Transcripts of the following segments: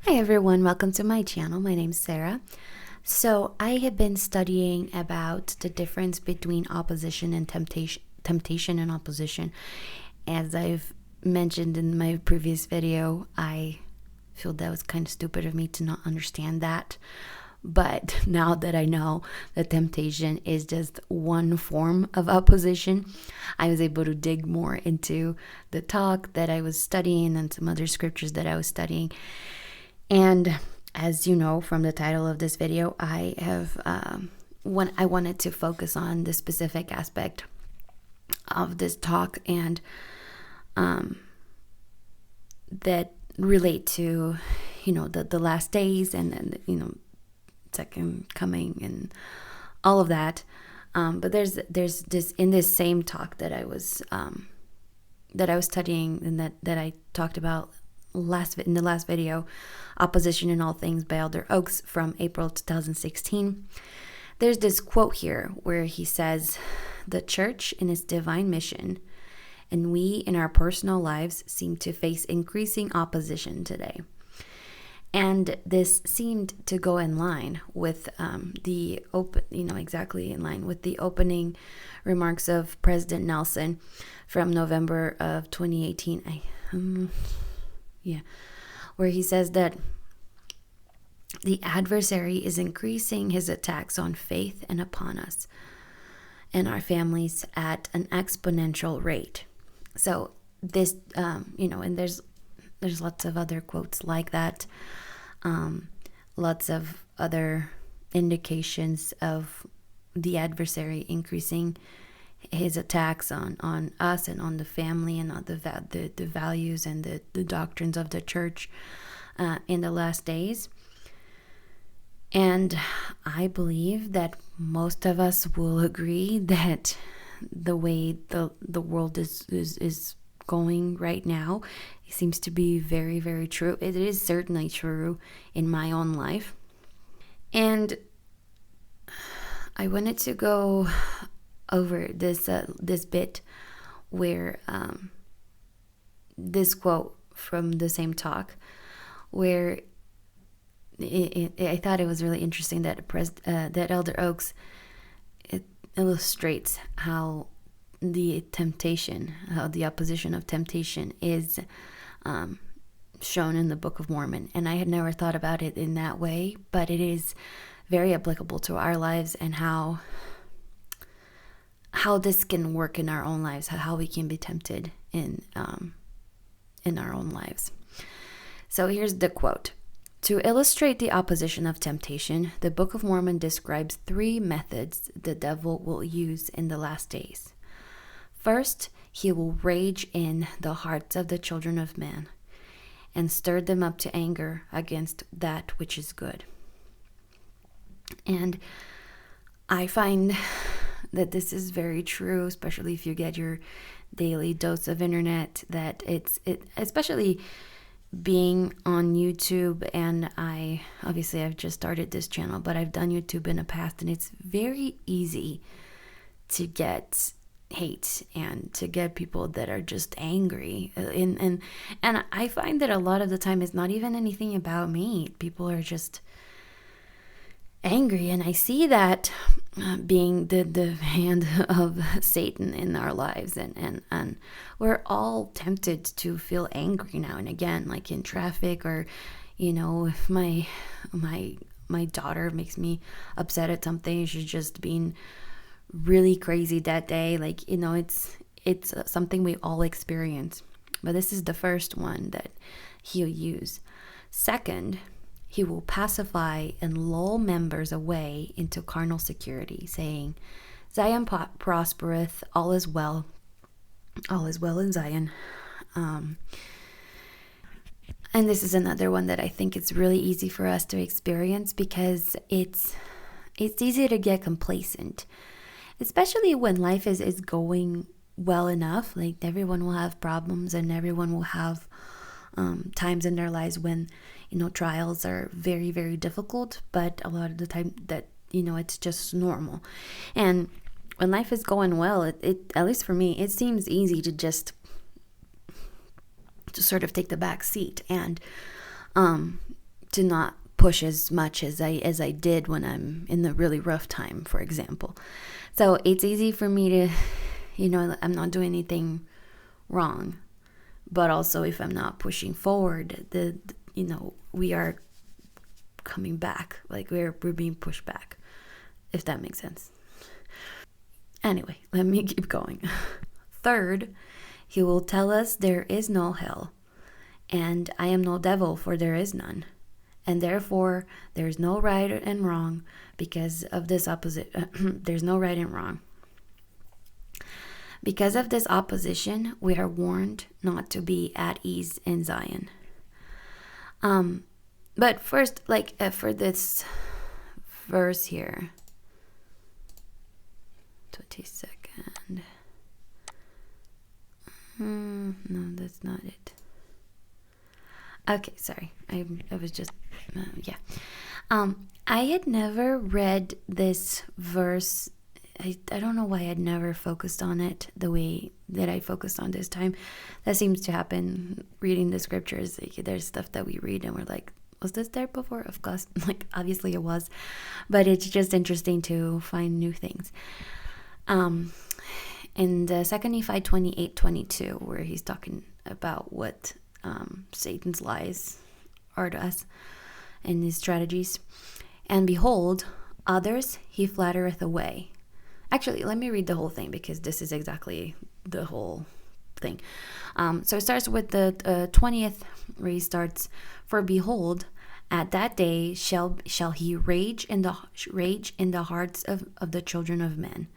Hi everyone, welcome to my channel. My name's Sarah. So I have been studying about the difference between opposition and temptation and opposition. As I've mentioned in my previous video, I feel that was kind of stupid of me to not understand that. But now that I know that temptation is just one form of opposition, I was able to dig more into the talk that I was studying and some other scriptures that I was studying. And as you know from the title of this video, I have I wanted to focus on the specific aspect of this talk and that relate to, the last days and second coming and all of that. But there's this in this same talk that I was studying and that I talked about in the last video, Opposition in All Things by Elder Oaks from April 2016. There's this quote here where he says, "The church in its divine mission and we in our personal lives seem to face increasing opposition today." And this seemed to go in line with exactly in line with the opening remarks of President Nelson from November of 2018. Where he says that the adversary is increasing his attacks on faith and upon us and our families at an exponential rate. So this, and there's lots of other quotes like that, lots of other indications of the adversary increasing his attacks on us and on the family and on the values and the doctrines of the church in the last days. And I believe that most of us will agree that the way the world is going right now, it seems to be very, very true. It is certainly true in my own life. And I wanted to go over this bit where this quote from the same talk, where I thought it was really interesting that that Elder Oaks illustrates how the opposition of temptation is shown in the Book of Mormon. And I had never thought about it in that way, but it is very applicable to our lives and how this can work in our own lives, how we can be tempted in our own lives. So here's the quote. "To illustrate the opposition of temptation, the Book of Mormon describes 3 methods the devil will use in the last days. First, he will rage in the hearts of the children of man and stir them up to anger against that which is good." And I find that this is very true, especially if you get your daily dose of internet, that especially being on YouTube, and I've just started this channel, but I've done YouTube in the past, and it's very easy to get hate and to get people that are just angry, and I find that a lot of the time it's not even anything about me. People are just angry, and I see that being the hand of Satan in our lives, and we're all tempted to feel angry now and again, like in traffic, or if my daughter makes me upset at something, she's just being really crazy that day, it's something we all experience. But this is the first one that he'll use. Second, he will pacify and lull members away into carnal security, saying, "Zion prospereth, all is well in Zion." And this is another one that I think it's really easy for us to experience, because it's easy to get complacent, especially when life is going well enough. Like, everyone will have problems, and everyone will have times in their lives when trials are very, very difficult, but a lot of the time that it's just normal. And when life is going well, it at least for me, it seems easy to just sort of take the back seat and to not push as much as I did when I'm in the really rough time, for example. So it's easy for me to, I'm not doing anything wrong, but also if I'm not pushing forward, we are coming back, like we're being pushed back, if that makes sense. Anyway, let me keep going. Third, he will tell us there is no hell, and I am no devil, for there is none. And therefore, there is no right and wrong because of this opposite. There's no right and wrong. Because of this opposition, we are warned not to be at ease in Zion. But first, for this verse here, 22nd. No, that's not it. Okay, sorry. I was just, I had never read this verse. I don't know why I'd never focused on it the way that I focused on this time. That seems to happen reading the scriptures. There's stuff that we read and we're like, was this there before? Of course, obviously it was. But it's just interesting to find new things. In the 2 Nephi 28:22, where he's talking about what Satan's lies are to us and his strategies. And behold, others he flattereth away. Actually, let me read the whole thing because this is exactly the whole thing. So it starts with the 20th, where he starts, for behold, at that day shall he rage in the hearts of the children of men,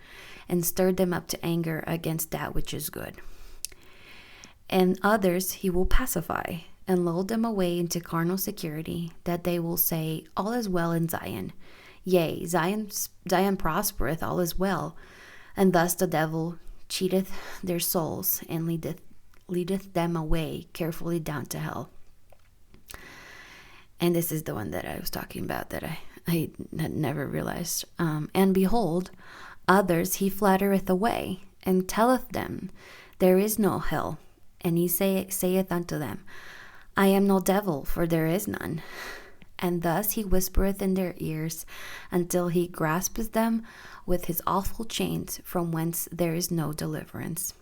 and stir them up to anger against that which is good. And others he will pacify, and lull them away into carnal security, that they will say, all is well in Zion. Yea, Zion prospereth, all is well. And thus the devil cheateth their souls, and leadeth them away carefully down to hell. And this is the one that I was talking about that I had never realized. And behold, others he flattereth away, and telleth them, there is no hell. And he saith unto them, I am no devil, for there is none. And thus he whispereth in their ears, until he graspeth them with his awful chains, from whence there is no deliverance.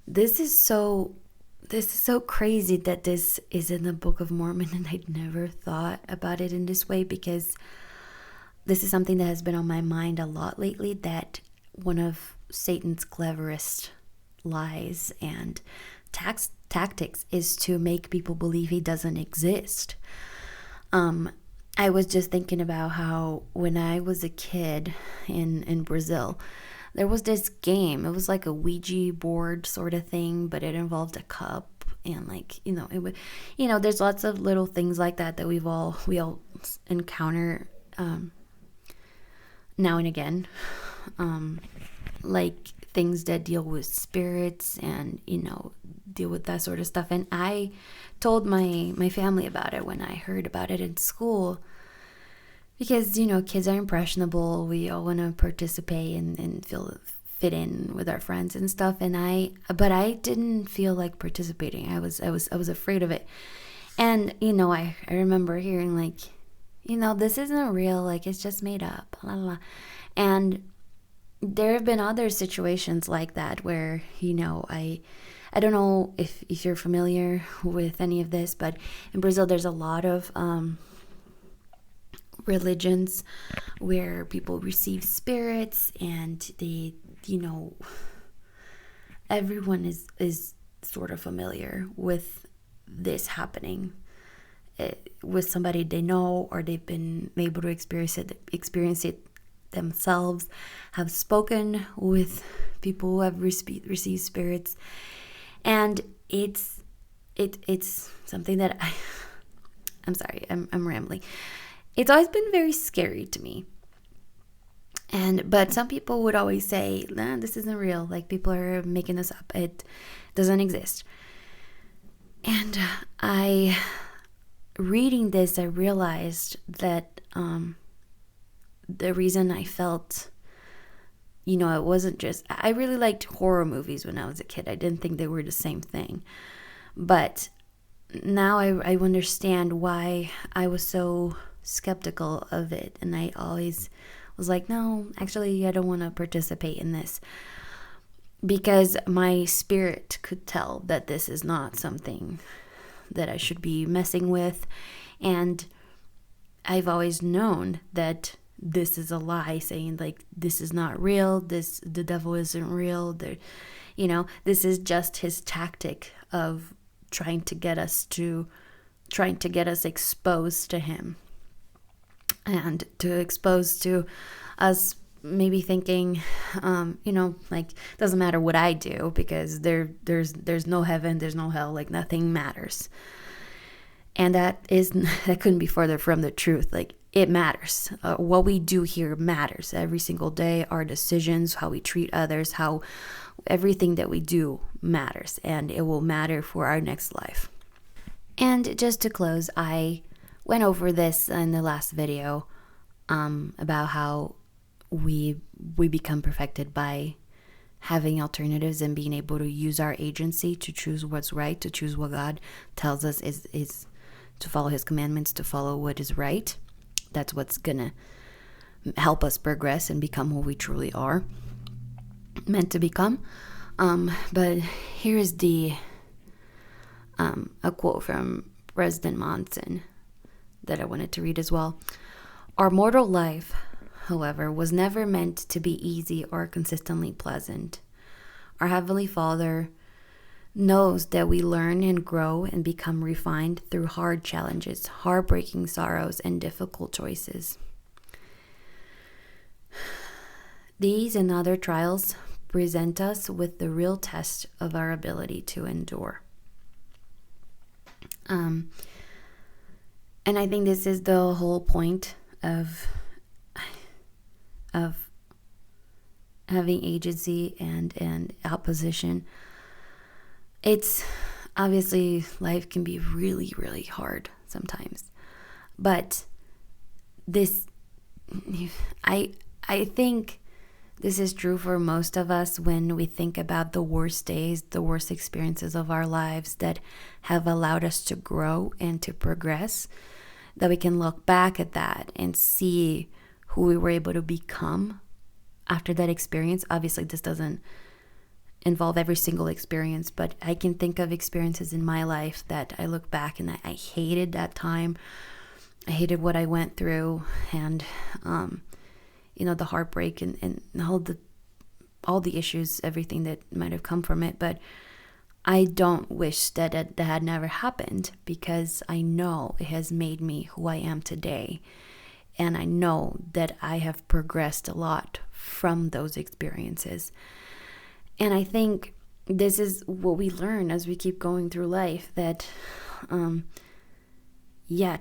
This is so crazy that this is in the Book of Mormon, and I'd never thought about it in this way, because this is something that has been on my mind a lot lately, that one of Satan's cleverest lies and tactics is to make people believe he doesn't exist. I was just thinking about how when I was a kid in Brazil, there was this game. It was like a Ouija board sort of thing, but it involved a cup, and it would, there's lots of little things like that we all encounter now and again, like things that deal with spirits and deal with that sort of stuff. And I told my family about it when I heard about it in school, because kids are impressionable. We all want to participate and fit in with our friends and stuff. But I didn't feel like participating. I was afraid of it. And I remember hearing this isn't real, it's just made up, blah, blah, blah. And there have been other situations like that where, I don't know if you're familiar with any of this, but in Brazil there's a lot of religions where people receive spirits, and they, everyone is sort of familiar with this happening with somebody they know, or they've been able to experience it themselves, have spoken with people who have received spirits. And it's something that I'm sorry, I'm rambling. It's always been very scary to me. But some people would always say, nah, this isn't real. People are making this up. It doesn't exist. And reading this, I realized that the reason I felt, it wasn't just, I really liked horror movies when I was a kid. I didn't think they were the same thing. But now I understand why I was so skeptical of it, and I always was like, no, actually I don't want to participate in this, because my spirit could tell that this is not something that I should be messing with. And I've always known that this is a lie, saying like, this is not real, the devil isn't real, this is just his tactic of trying to get us exposed to him, and to expose to us maybe thinking, like, doesn't matter what I do, because there's no heaven, there's no hell, like nothing matters. And that couldn't be further from the truth. Like, it matters. What we do here matters every single day. Our decisions, how we treat others, how everything that we do matters, and it will matter for our next life. And just to close, I went over this in the last video, about how we become perfected by having alternatives and being able to use our agency to choose what's right, to choose what God tells us is to follow his commandments, to follow what is right. That's what's gonna help us progress and become who we truly are meant to become. But here is a quote from President Monson that I wanted to read as well. Our mortal life, however, was never meant to be easy or consistently pleasant. Our Heavenly Father knows that we learn and grow and become refined through hard challenges, heartbreaking sorrows, and difficult choices. These and other trials present us with the real test of our ability to endure. And I think this is the whole point of having agency and opposition. It's obviously, life can be really, really hard sometimes, but I think this is true for most of us when we think about the worst days, the worst experiences of our lives that have allowed us to grow and to progress, that we can look back at that and see who we were able to become after that experience. Obviously, this doesn't involve every single experience, but I can think of experiences in my life that I look back and I hated that time. I hated what I went through, and the heartbreak and all the issues, everything that might have come from it. But I don't wish that had never happened, because I know it has made me who I am today. And I know that I have progressed a lot from those experiences. And I think this is what we learn as we keep going through life, that,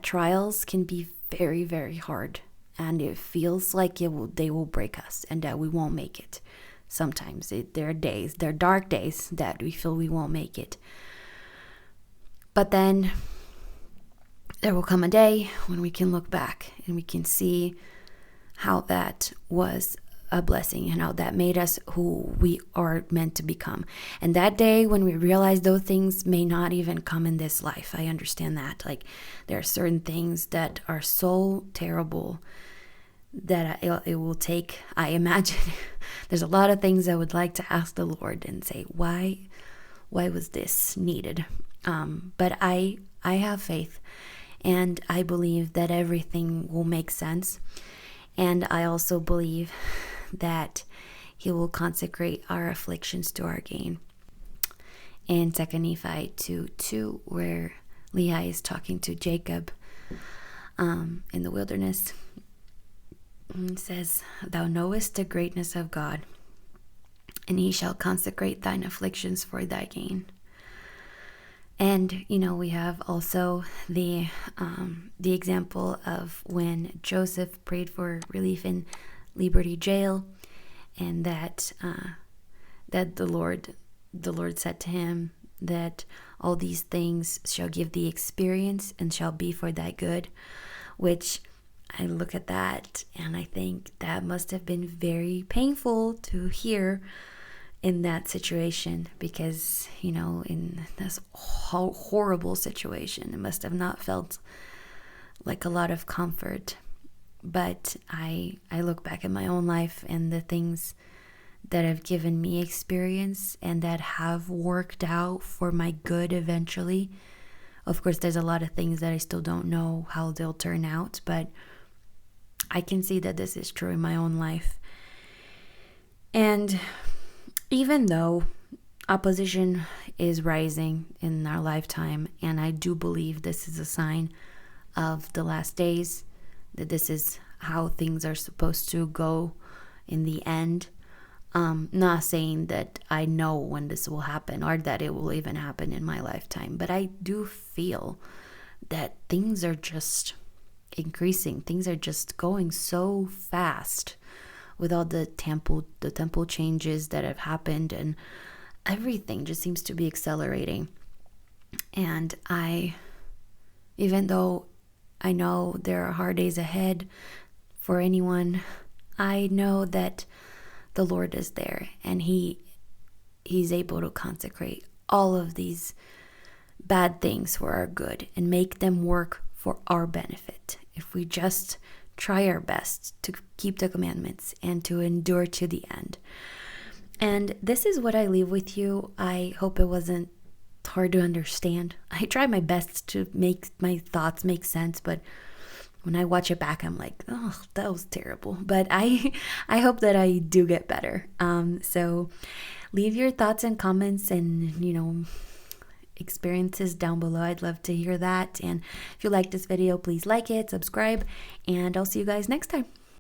trials can be very, very hard. And it feels like they will break us and that we won't make it. Sometimes there are dark days that we feel we won't make it. But then there will come a day when we can look back and we can see how that was a blessing and how that made us who we are meant to become. And that day when we realize those things may not even come in this life, I understand that. Like, there are certain things that are so terrible that it will take, I imagine, there's a lot of things I would like to ask the Lord and say, why was this needed? But I have faith, and I believe that everything will make sense. And I also believe that he will consecrate our afflictions to our gain. In 2 Nephi 2:2, where Lehi is talking to Jacob in the wilderness, it says, "Thou knowest the greatness of God, and he shall consecrate thine afflictions for thy gain." And we have also the example of when Joseph prayed for relief in Liberty Jail, and that the Lord said to him that all these things shall give thee experience and shall be for thy good, which I look at that and I think that must have been very painful to hear. in that situation, because, in this horrible situation, it must have not felt like a lot of comfort. But I look back at my own life and the things that have given me experience and that have worked out for my good eventually. Of course, there's a lot of things that I still don't know how they'll turn out, but I can see that this is true in my own life. And even though opposition is rising in our lifetime, and I do believe this is a sign of the last days, that this is how things are supposed to go in the end. Not saying that I know when this will happen or that it will even happen in my lifetime, but I do feel that things are just increasing. Things are just going so fast with all the temple changes that have happened, and everything just seems to be accelerating. And even though I know there are hard days ahead for anyone, I know that the Lord is there, and He's able to consecrate all of these bad things for our good and make them work for our benefit if we just try our best to keep the commandments and to endure to the end. And this is what I leave with you. I hope it wasn't hard to understand. I try my best to make my thoughts make sense, but when I watch it back, I'm like, oh, that was terrible. But I hope that I do get better. So leave your thoughts and comments and, experiences down below. I'd love to hear that. And if you like this video, please like it, subscribe, and I'll see you guys next time.